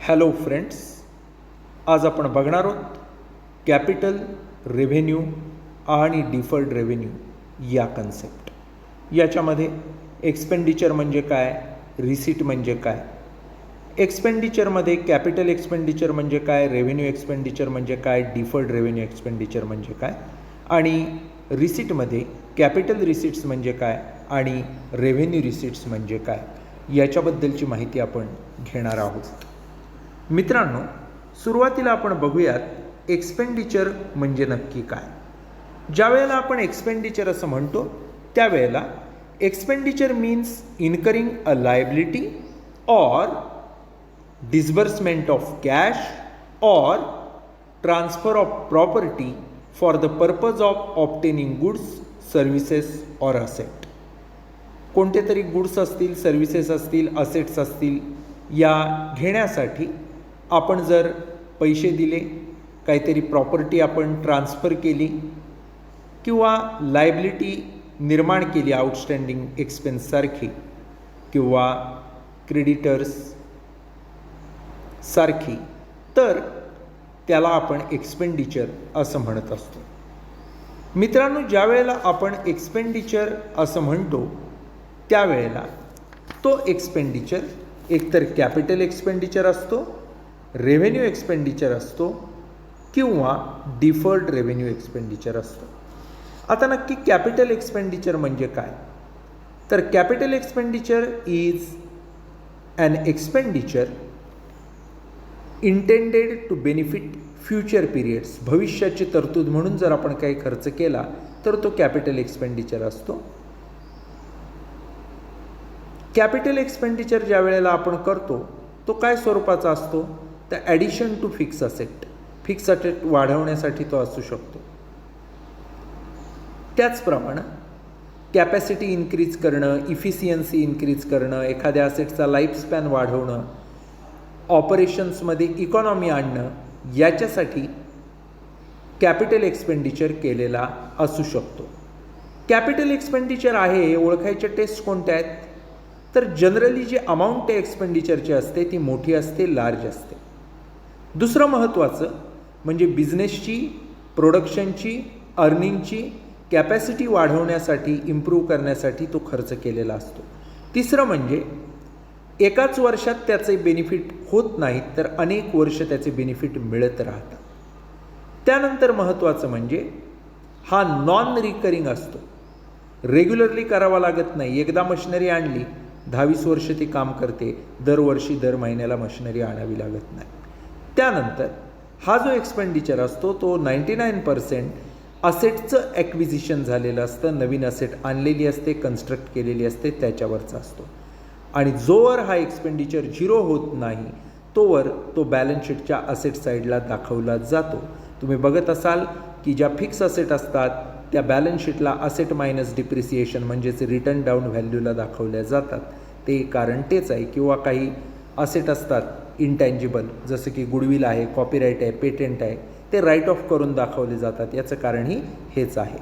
Hello friends, आज आपण बघणार आहोत कॅपिटल रेव्हेन्यू आणि डिफर्ड रेव्हेन्यू या कन्सेप्ट. याच्यामध्ये एक्सपेंडिचर म्हणजे काय, रिसीट म्हणजे काय. एक्सपेंडिचरमध्ये कॅपिटल एक्सपेंडिचर म्हणजे काय, रेव्हेन्यू एक्सपेंडिचर म्हणजे काय, डिफर्ड रेव्हेन्यू एक्सपेंडिचर म्हणजे काय, आणि रिसीटमध्ये कॅपिटल रिसीट्स म्हणजे काय आणि रेव्हेन्यू रिसीट्स म्हणजे काय याच्याबद्दलची माहिती आपण घेणार आहोत. मित्रांनो, सुरुवातीला आपण बघूयात एक्सपेंडिचर म्हणजे नक्की काय. ज्या वेळेला आपण एक्सपेंडिचर असं म्हणतो त्यावेळेला एक्सपेंडिचर मीन्स इन्करिंग अ लायबिलिटी और डिस्बर्समेंट ऑफ कॅश और transfer of property for the purpose of obtaining goods, services और असेट. कोणते तरी गुड्स असतील, सर्व्हिसेस असतील, असेट्स असतील, या घेण्यासाठी आपण जर पैसे दिले, काहीतरी प्रॉपर्टी आपण ट्रान्सफर केली किंवा लायबिलिटी निर्माण केली आउटस्टँडिंग एक्सपेन्ससारखी किंवा क्रेडिटर्स सारखी, तर त्याला आपण एक्सपेंडिचर असं म्हणत असतो. मित्रांनो, ज्या वेळेला आपण एक्सपेंडिचर असं म्हणतो त्यावेळेला तो एक्सपेंडिचर एकतर कॅपिटल एक्सपेंडिचर असतो, रेव्हेन्यू एक्सपेंडिचर असतो किंवा डिफर्ड रेव्हेन्यू एक्सपेंडिचर असतो. आता नक्की कॅपिटल एक्सपेंडिचर म्हणजे काय, तर capital expenditure is an expenditure intended to benefit future periods. भविष्याची तरतूद म्हणून जर आपण काही खर्च केला तर तो कॅपिटल एक्सपेंडिचर असतो. कॅपिटल एक्सपेंडिचर ज्या वेळेला आपण करतो तो काय स्वरूपाचा असतो, तर addition to fix asset. Fix asset वाढवण्यासाठी तो असू शकतो. त्याचप्रमाणे कॅपॅसिटी इन्क्रीज करणं, इफिशियन्सी इन्क्रीज करणं, एखाद्या असेटचा लाईफस्पॅन वाढवणं, ऑपरेशन्समध्ये इकॉनॉमी आणणं, याच्यासाठी कॅपिटल एक्सपेंडिचर केलेला असू शकतो. कॅपिटल एक्सपेंडिचर आहे हे ओळखायचे टेस्ट कोणत्या आहेत, तर जनरली जी अमाऊंट एक्सपेंडिचरची असते ती मोठी असते, लार्ज असते. दुसरं महत्त्वाचं म्हणजे बिझनेसची, प्रोडक्शनची, अर्निंगची कॅपॅसिटी वाढवण्यासाठी, इम्प्रूव्ह करण्यासाठी तो खर्च केलेला असतो. तिसरं म्हणजे एकाच वर्षात त्याचे बेनिफिट होत नाहीत, तर अनेक वर्ष त्याचे बेनिफिट मिळत राहतात. त्यानंतर महत्त्वाचं म्हणजे हा नॉन रिकरिंग असतो, रेग्युलरली करावा लागत नाही. एकदा मशिनरी आणली, 10-20 वर्ष ती काम करते, दरवर्षी दर महिन्याला मशिनरी आणावी लागत नाही. त्यानंतर हा जो एक्सपेंडिचर असतो तो 99% असेटचं ॲक्विजिशन झालेलं असतं, नवीन असेट आणलेली असते, कन्स्ट्रक्ट केलेली असते, त्याच्यावरचा असतो. आणि जोवर हा एक्सपेंडिचर 0 होत नाही तोवर तो बॅलन्स शीटच्या असेट साईडला दाखवला जातो. तुम्ही बघत असाल की ज्या फिक्स असेट असतात त्या बॅलन्स शीटला असेट मायनस डिप्रिसिएशन म्हणजेच रिटर्न डाऊन व्हॅल्यूला दाखवल्या जातात. ते कारण तेच आहे. किंवा काही असेट असतात इनटँजिबल, जसं की गुडविल आहे, कॉपीराईट आहे, पेटंट आहे, ते राईट ऑफ करून दाखवले जातात. याचं कारणही हेच आहे.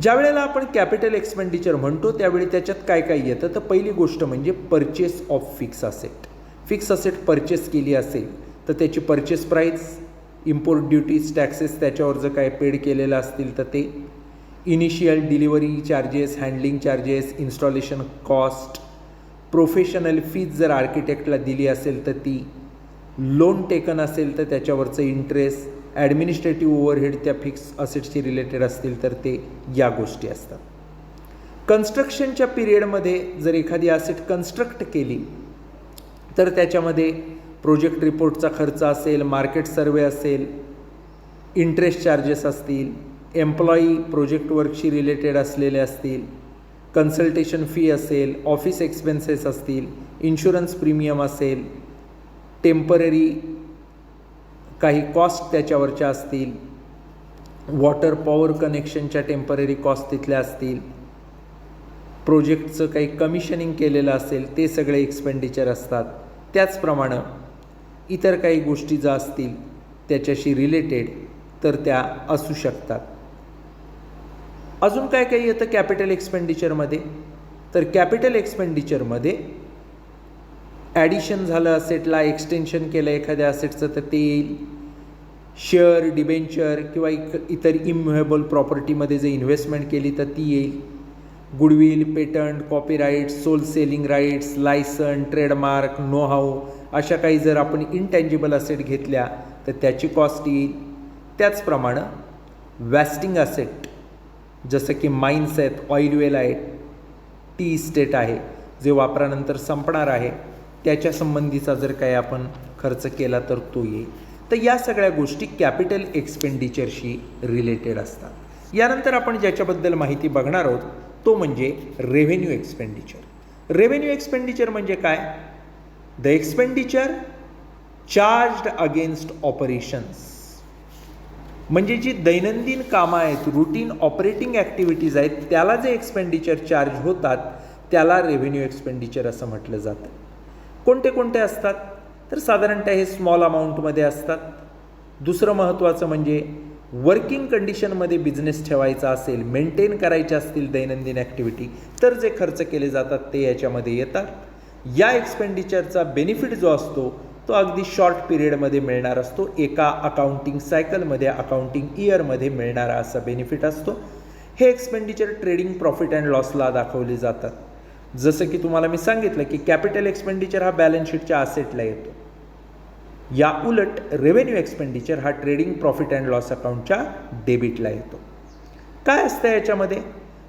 ज्या वेळेला आपण कॅपिटल एक्सपेंडिचर म्हणतो त्यावेळी त्याच्यात काय काय येतं, तर पहिली गोष्ट म्हणजे purchase of fix asset. Fix asset purchase केली असेल तर त्याची purchase price, import duties, taxes त्याच्यावर जर काय पेड केलेलं असतील तर ते, initial delivery charges, handling charges, installation cost, professional fees जर आर्किटेक्टला दिली असेल तर ती, लोन टेकन असेल तर त्याच्यावरचं इंटरेस्ट, ॲडमिनिस्ट्रेटिव्ह ओव्हरहेड त्या फिक्स असेट्सशी रिलेटेड असतील तर ते, या गोष्टी असतात. कन्स्ट्रक्शनच्या पिरियडमध्ये जर एखादी असेट कन्स्ट्रक्ट केली तर त्याच्यामध्ये प्रोजेक्ट रिपोर्टचा खर्च असेल, मार्केट सर्वे असेल, इंटरेस्ट चार्जेस असतील, एम्प्लॉई प्रोजेक्ट वर्कशी रिलेटेड असलेले असतील, कन्सल्टेशन फी असेल, ऑफिस एक्सपेन्सेस असतील, इन्शुरन्स प्रीमियम असेल, टेम्पररी काही कॉस्ट त्याच्यावरच्या असतील, वॉटर पॉवर कनेक्शनच्या टेम्पररी कॉस्ट तिथल्या असतील, प्रोजेक्टचं काही कमिशनिंग केलेलं असेल ते सगळे एक्सपेंडिचर असतात. त्याचप्रमाणे इतर काही गोष्टी ज्या असतील त्याच्याशी रिलेटेड तर त्या असू शकतात. अजून काय काय येतं कॅपिटल एक्सपेंडिचरमध्ये, तर कॅपिटल एक्सपेंडिचरमध्ये ॲडिशन झालं असेटला, एक्सटेन्शन केलं एखाद्या असेटचं तर ते येईल. शेअर, डिबेंचर किंवा इतर इम्युएबल प्रॉपर्टीमध्ये जे इन्व्हेस्टमेंट केली तर ती येईल. Goodwill, patent, copyrights, sole selling rights, licence, trademark, know how अशा काही जर आपण इनटँजिबल असेट घेतल्या तर त्याची कॉस्ट येईल. त्याचप्रमाणे वेस्टिंग असेट जसं की माइन्स आहेत, ऑइल वेल आहे, टी इस्टेट आहे जे वापरानंतर संपणार आहे, त्याच्या संबंधीचा जर काही आपण खर्च केला तर तो येईल. तर या सगळ्या गोष्टी कॅपिटल एक्सपेंडिचरशी रिलेटेड असतात. यानंतर आपण ज्याच्याबद्दल माहिती बघणार आहोत तो म्हणजे रेव्हेन्यू एक्सपेंडिचर. रेव्हेन्यू एक्सपेंडिचर म्हणजे काय? The expenditure charged against operations, म्हणजे जी दैनंदिन कामं आहेत, रुटीन ऑपरेटिंग ॲक्टिव्हिटीज आहेत, त्याला जे एक्सपेंडिचर चार्ज होतात त्याला रेव्हेन्यू एक्सपेंडिचर असं म्हटलं जातं. कोणते कोणते असतात? तर साधारणतः हे स्मॉल अमाऊंटमध्ये असतात. दुसरं महत्त्वाचं म्हणजे वर्किंग कंडिशनमध्ये बिझनेस ठेवायचा असेल, मेंटेन करायचे असतील दैनंदिन ॲक्टिव्हिटी तर जे खर्च केले जातात ते याच्यामध्ये येतात. या एक्सपेंडिचरचा बेनिफिट जो असतो तो अगदी शॉर्ट पिरियडमध्ये मिळणार असतो, एका अकाउंटिंग सायकलमध्ये, अकाउंटिंग इयरमध्ये मिळणारा असा बेनिफिट असतो. हे एक्सपेंडिचर ट्रेडिंग प्रॉफिट अँड लॉसला दाखवले जातात. जसं की तुम्हाला मी सांगितलं की कॅपिटल एक्सपेंडिचर हा बॅलन्स शीटच्या असेटला येतो. या उलट रेव्हेन्यू एक्सपेंडिचर हा ट्रेडिंग प्रॉफिट अँड लॉस अकाउंटच्या डेबिटला येतो. काय असतं याच्यामध्ये?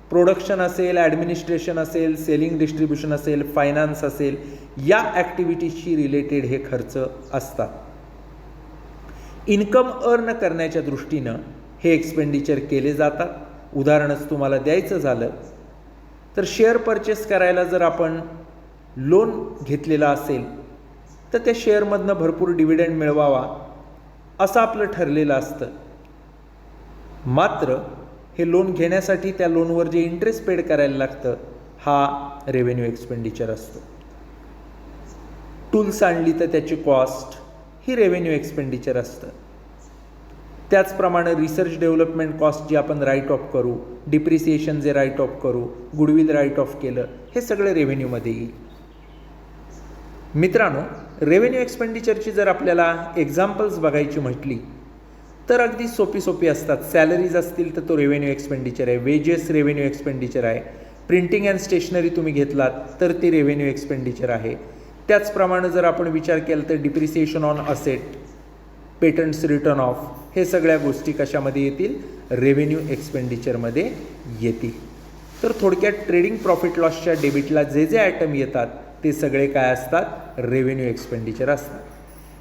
प्रोडक्शन असेल, ॲडमिनिस्ट्रेशन असेल, सेलिंग डिस्ट्रीब्युशन असेल, फायनान्स असेल, या ॲक्टिव्हिटीजशी रिलेटेड हे खर्च असतात. इन्कम अर्न करण्याच्या दृष्टीनं हे एक्सपेंडिचर केले जातात. उदाहरणच तुम्हाला द्यायचं झालं तर शेअर परचेस करायला जर आपण लोन घेतलेला असेल तर त्या शेअरमधनं भरपूर डिव्हिडंड मिळवावा असं आपलं ठरलेलं असतं. मात्र हे लोन घेण्यासाठी त्या लोनवर जे इंटरेस्ट पेड करायला लागतं हा रेव्हेन्यू एक्सपेंडिचर असतो. टूल्स आणली तर त्याची कॉस्ट ही रेव्हेन्यू एक्सपेंडिचर असतं. त्याचप्रमाणे रिसर्च डेव्हलपमेंट कॉस्ट जी आपण राईट ऑफ करू, डिप्रिसिएशन जे राईट ऑफ करू, गुडविल राईट ऑफ केलं, हे सगळं रेव्हेन्यूमध्ये येईल. मित्रांनो, रेव्हेन्यू एक्सपेंडिचरची जर आपल्याला एक्झाम्पल्स बघायची म्हटली तर अगदी सोपी असतात. सॅलरीज असतील तर तो रेव्हेन्यू एक्सपेंडिचर आहे, वेजेस रेव्हेन्यू एक्सपेंडिचर आहे, प्रिंटिंग अँड स्टेशनरी तुम्ही घेतलात तर ते रेव्हेन्यू एक्सपेंडिचर आहे. त्याचप्रमाणे जर आपण विचार केला तर depreciation on asset, patents return of, हे सगळ्या गोष्टी कशामध्ये येतील? रेव्हेन्यू एक्सपेंडिचरमध्ये येतील. तर थोडक्यात ट्रेडिंग प्रॉफिट लॉसच्या डेबिटला जे जे आयटम येतात ते सगळे काय असतात? रेव्हेन्यू एक्सपेंडिचर असतात.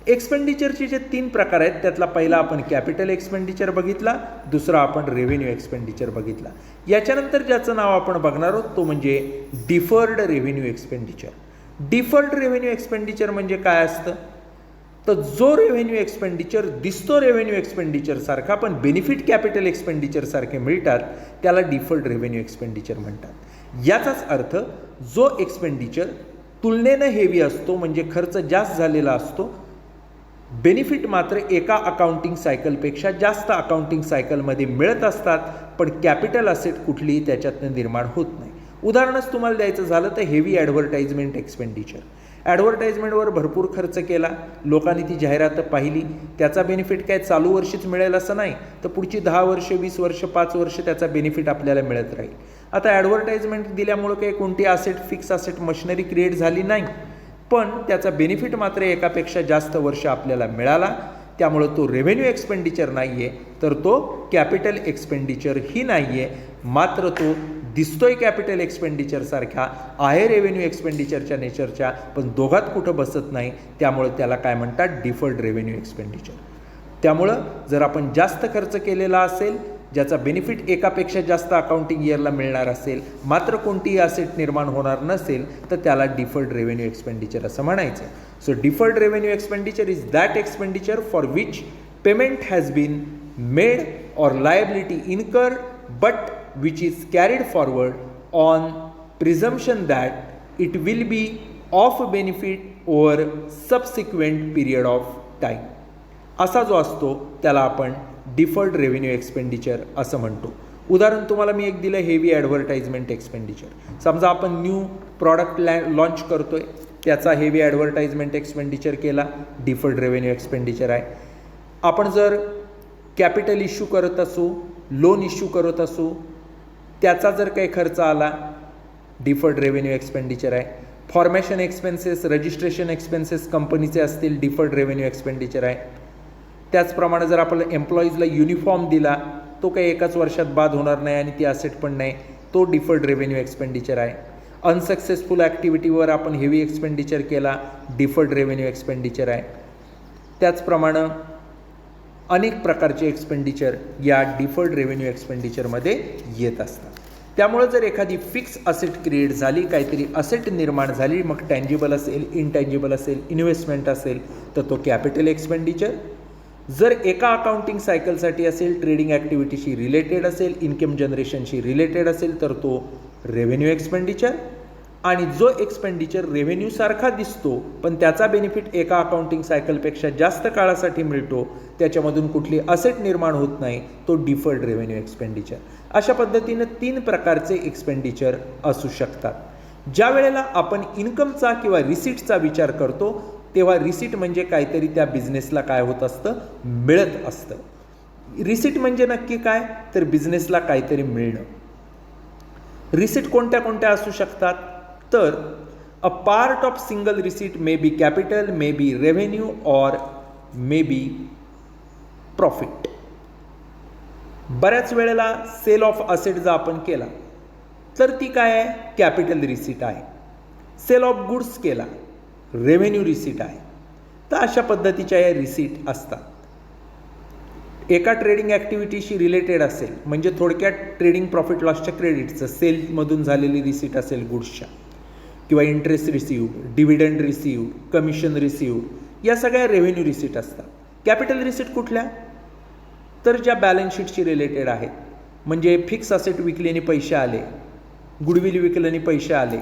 एक्सपेंडिचरचे जे 3 प्रकार आहेत त्यातला पहिला आपण कॅपिटल एक्सपेंडिचर बघितला, दुसरा आपण रेव्हेन्यू एक्सपेंडिचर बघितला. याच्यानंतर ज्याचं नाव आपण बघणार आहोत तो म्हणजे deferred revenue expenditure. Deferred revenue expenditure म्हणजे काय असतं? तर जो रेव्हेन्यू एक्सपेंडिचर दिसतो रेव्हेन्यू एक्सपेंडिचर सारखा पण बेनिफिट कॅपिटल एक्सपेंडिचर सारखे मिळतात त्याला डिफर्ड रेव्हेन्यू एक्सपेंडिचर म्हणतात. याचाच अर्थ जो एक्सपेंडिचर तुलनेनं हेवी असतो म्हणजे खर्च जास्त झालेला असतो, बेनिफिट मात्र एका अकाउंटिंग सायकलपेक्षा जास्त अकाउंटिंग सायकलमध्ये मिळत असतात पण कॅपिटल असेट कुठलीही त्याच्यातनं निर्माण होत नाही. उदाहरणच तुम्हाला द्यायचं झालं तर हेवी ॲडव्हर्टाइजमेंट एक्सपेंडिचर. ॲडव्हर्टाइजमेंटवर भरपूर खर्च केला, लोकांनी ती जाहिरात पाहिली, त्याचा बेनिफिट काय चालू वर्षीच मिळेल असं नाही, तर पुढची 10 वर्ष, 20 वर्ष, 5 वर्ष त्याचा बेनिफिट आपल्याला मिळत राहील. आता ॲडव्हर्टाइजमेंट दिल्यामुळं काही कोणती asset, fix asset, machinery create झाली नाही, पण त्याचा बेनिफिट मात्र एकापेक्षा जास्त वर्ष आपल्याला मिळाला. त्यामुळं तो रेव्हेन्यू एक्सपेंडिचर नाही आहे तर तो कॅपिटल एक्सपेंडिचरही नाही आहे, मात्र तो दिसतोय कॅपिटल एक्सपेंडिचरसारखा, आहे रेव्हेन्यू एक्सपेंडिचरच्या नेचरच्या, पण दोघात कुठं बसत नाही, त्यामुळे त्याला काय म्हणतात? Deferred revenue expenditure. त्यामुळं जर आपण जास्त खर्च केलेला असेल, ज्याचा बेनिफिट एकापेक्षा जास्त अकाउंटिंग इयरला मिळणार असेल, मात्र कोणतीही असेट निर्माण होणार नसेल, तर त्याला डिफर्ड रेव्हेन्यू एक्सपेंडिचर असं म्हणायचं. So deferred revenue expenditure is that expenditure for which payment has been made or liability incurred but which is carried forward on presumption that it will be of benefit over subsequent period of time. असा जो असतो त्याला आपण deferred revenue expenditure असं म्हणतो. उदाहरण तुम्हाला मी एक दिलं, हेवी ॲडव्हर्टाइजमेंट एक्सपेंडिचर. समजा आपण न्यू प्रॉडक्ट लॉन्च करतोय, त्याचा हेवी ॲडव्हर्टाइजमेंट एक्सपेंडिचर केला, डिफर्ड रेव्हेन्यू एक्सपेंडिचर आहे. आपण जर कॅपिटल इश्यू करत असू, लोन इश्यू करत असू, त्याचा जर काही खर्च आला, डिफर्ड रेव्हेन्यू एक्सपेंडिचर आहे. फॉर्मेशन एक्सपेन्सेस, रजिस्ट्रेशन एक्सपेन्सेस कंपनीचे असतील, डिफर्ड रेव्हेन्यू एक्सपेंडिचर आहे. त्याचप्रमाणे जर आपण एम्प्लॉईजला युनिफॉर्म दिला, तो काही एकाच वर्षात बाद होणार नाही आणि ती असेट पण नाही, तो डिफर्ड रेव्हेन्यू एक्सपेंडिचर आहे. अनसक्सेसफुल ॲक्टिव्हिटीवर आपण हेवी एक्सपेंडिचर केला, डिफर्ड रेव्हेन्यू एक्सपेंडिचर आहे. त्याचप्रमाणे अनेक प्रकारचे एक्सपेंडिचर या डिफर्ड रेव्हेन्यू एक्सपेंडिचरमध्ये येत असतात. त्यामुळे जर एखादी फिक्स असेट क्रिएट झाली, काहीतरी असेट निर्माण झाली, मग टँजिबल असेल, इनटँजिबल असेल, इन्व्हेस्टमेंट असेल, तर तो कॅपिटल एक्सपेंडिचर. जर एका अकाउंटिंग सायकलसाठी असेल, ट्रेडिंग ॲक्टिव्हिटीशी रिलेटेड असेल, इन्कम जनरेशनशी रिलेटेड असेल, तर तो रेव्हेन्यू एक्सपेंडिचर. आणि जो एक्सपेंडिचर रेव्हेन्यूसारखा दिसतो पण त्याचा बेनिफिट एका अकाउंटिंग सायकलपेक्षा जास्त काळासाठी मिळतो, त्याच्यामधून कुठली असेट निर्माण होत नाही, तो डिफर्ड रेव्हेन्यू एक्सपेंडिचर. अशा पद्धतीनं 3 प्रकारचे एक्सपेंडिचर असू शकतात. ज्या वेळेला आपण इन्कमचा किंवा रिसीटचा विचार करतो, तेव्हा रिसीट म्हणजे काहीतरी त्या बिझनेसला काय होत असतं, मिळत असतं. रिसीट म्हणजे नक्की काय, तर बिझनेसला काहीतरी मिळणं. रिसीट कोणत्या कोणत्या असू शकतात, तर a part of single receipt may be capital, may be revenue और मे बी प्रॉफिट. बऱ्याच वेळेला सेल ऑफ असेट जर आपण केला तर ती काय आहे, कॅपिटल रिसीट आहे. सेल ऑफ गुड्स केला, रेव्हेन्यू रिसीट आहे. तर अशा पद्धतीच्या या रिसीट असतात. एका ट्रेडिंग ॲक्टिव्हिटीशी रिलेटेड असेल, म्हणजे थोडक्यात ट्रेडिंग प्रॉफिट लॉसच्या क्रेडिटचं सेलमधून झालेली रिसीट असेल गुड्सच्या, किंवा interest received, dividend received, commission received, या सगळ्या रेव्हेन्यू रिसीट असतात. कॅपिटल रिसीट कुठल्या, तर ज्या बॅलन्स शीटशी रिलेटेड आहेत. म्हणजे फिक्स असेट विकल्याने पैसे आले, गुडविल विकल्याने पैसे आले,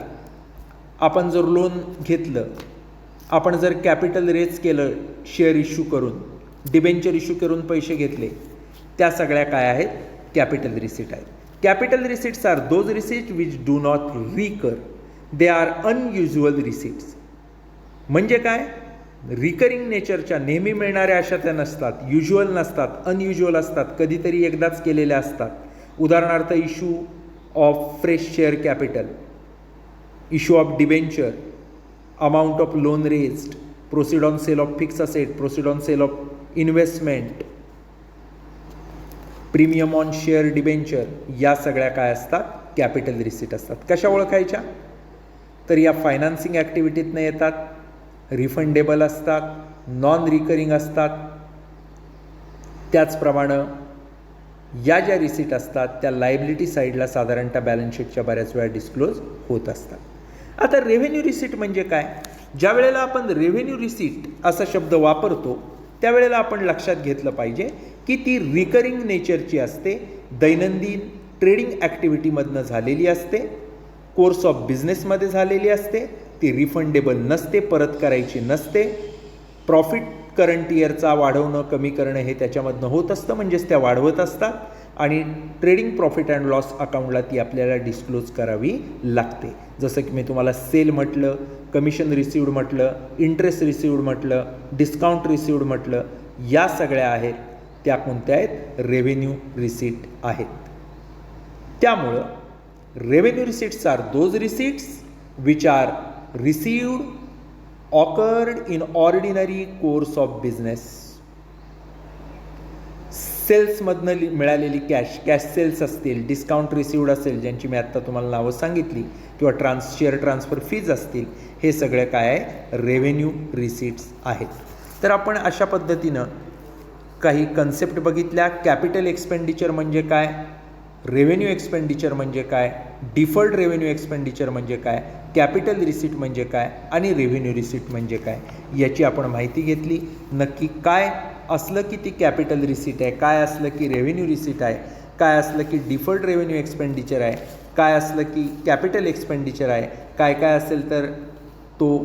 आपण जर लोन घेतलं, आपण जर कॅपिटल रेज केलं, शेअर इश्यू करून, डिबेंचर इश्यू करून पैसे घेतले, त्या सगळ्या काय आहेत, कॅपिटल रिसीट आहेत. Capital receipts are those receipt which do not recur, they are unusual receipts. म्हणजे काय, रिकरिंग नेचरच्या, नेहमी मिळणाऱ्या अशा त्या नसतात, युज्युअल नसतात, अनयुज्युअल असतात, कधीतरी एकदाच केलेल्या असतात. उदाहरणार्थ issue of fresh share capital, issue of debenture, amount of loan raised, proceed on sale of fix asset, proceed on sale of investment, premium on share debenture, या सगळ्या काय असतात, कॅपिटल रिसीट असतात. कशा ओळखायच्या, तर या फायनान्सिंग ॲक्टिव्हिटीतनं येतात, रिफंडेबल असतात, नॉन रिकरिंग असतात. त्याचप्रमाणे या ज्या रिसीट असतात त्या लायबिलिटी साईडला साधारणतः बॅलन्स शीटच्या बऱ्याच वेळा डिस्क्लोज होत असतात. आता रेव्हेन्यू रिसीट म्हणजे काय, ज्या वेळेला आपण रेव्हेन्यू रिसीट असा शब्द वापरतो त्यावेळेला आपण लक्षात घेतलं पाहिजे की ती रिकरिंग नेचरची असते, दैनंदिन ट्रेडिंग ॲक्टिव्हिटीमधनं झालेली असते, कोर्स ऑफ बिझनेसमध्ये झालेली असते, ती रिफंडेबल नसते, परत करायची नसते. प्रॉफिट करंट इयरचा वाढवणं कमी करणं हे त्याच्यामधनं होत असतं, म्हणजेच त्या वाढवत असतात आणि ट्रेडिंग प्रॉफिट अँड लॉस अकाउंटला ती आपल्याला डिस्क्लोज करावी लागते. जसं की मी तुम्हाला सेल म्हटलं, कमिशन रिसिव्ड म्हटलं, इंटरेस्ट रिसिव्ड म्हटलं, डिस्काउंट रिसिव्ड म्हटलं, या सगळ्या आहेत त्या कोणत्या आहेत, रेव्हेन्यू रिसीट आहेत. त्यामुळं revenue receipts are those receipts which are received occurred in ordinary course of business. सेल्समधनं मिळालेली कॅश सेल्स असतील, डिस्काउंट रिसिव्ड असेल, ज्यांची मी आत्ता तुम्हाला नावं सांगितली, किंवा शेअर ट्रान्सफर फीज असतील, हे सगळे काय आहे, रेव्हेन्यू रिसीट्स आहेत. तर आपण अशा पद्धतीनं काही कन्सेप्ट बघितल्या. कॅपिटल एक्सपेंडिचर म्हणजे काय, रेव्हेन्यू एक्सपेंडिचर म्हणजे काय, डिफर्ड रेव्हेन्यू एक्सपेंडिचर म्हणजे काय, कॅपिटल रिसीट म्हणजे काय आणि रेव्हेन्यू रिसीट म्हणजे काय, याची आपण माहिती घेतली. नक्की काय असलं की ती कॅपिटल रिसीट आहे, काय असलं की रेव्हेन्यू रिसीट आहे, काय असलं की डिफर्ड रेव्हेन्यू एक्सपेंडिचर आहे, काय असलं की कॅपिटल एक्सपेंडिचर आहे, काय काय असेल तर तो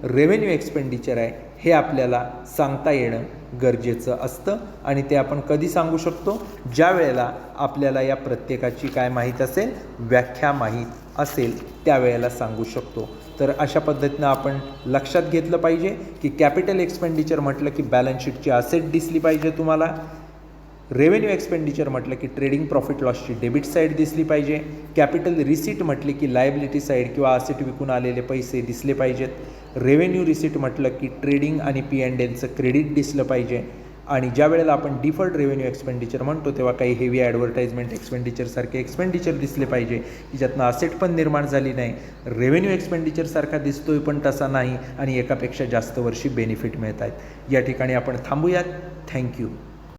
रेव्हेन्यू एक्सपेंडिचर आहे, हे आपल्याला सांगता येणं गरजेचं असतं. आणि ते आपण कधी सांगू शकतो, ज्या वेळेला आपल्याला या प्रत्येकाची काय माहीत असेल, व्याख्या माहीत असेल त्यावेळेला सांगू शकतो. तर अशा पद्धतीनं आपण लक्षात घेतलं पाहिजे की कॅपिटल एक्सपेंडिचर म्हटलं की बॅलन्स शीटची असेट दिसली पाहिजे तुम्हाला. रेव्हेन्यू एक्सपेंडिचर म्हटलं की ट्रेडिंग प्रॉफिट लॉसची डेबिट साईड दिसली पाहिजे. कॅपिटल रिसीट म्हटले की लायबिलिटी साईड किंवा असेट विकून आलेले पैसे दिसले पाहिजेत. रेव्हेन्यू रिसीट म्हटलं की ट्रेडिंग आणि P&Lचं क्रेडिट दिसलं पाहिजे. आणि ज्या वेळेला आपण डिफर्ड रेव्हेन्यू एक्सपेंडिचर म्हणतो तेव्हा काही हेवी ॲडव्हर्टाइजमेंट एक्सपेंडिचरसारखे एक्सपेंडिचर दिसले पाहिजे की ज्यातनं असेट पण निर्माण झाली नाही, रेव्हेन्यू एक्सपेंडिचरसारखा दिसतोय पण तसा नाही आणि एकापेक्षा जास्त वर्षी बेनिफिट मिळत आहेत. या ठिकाणी आपण थांबूयात. थँक्यू.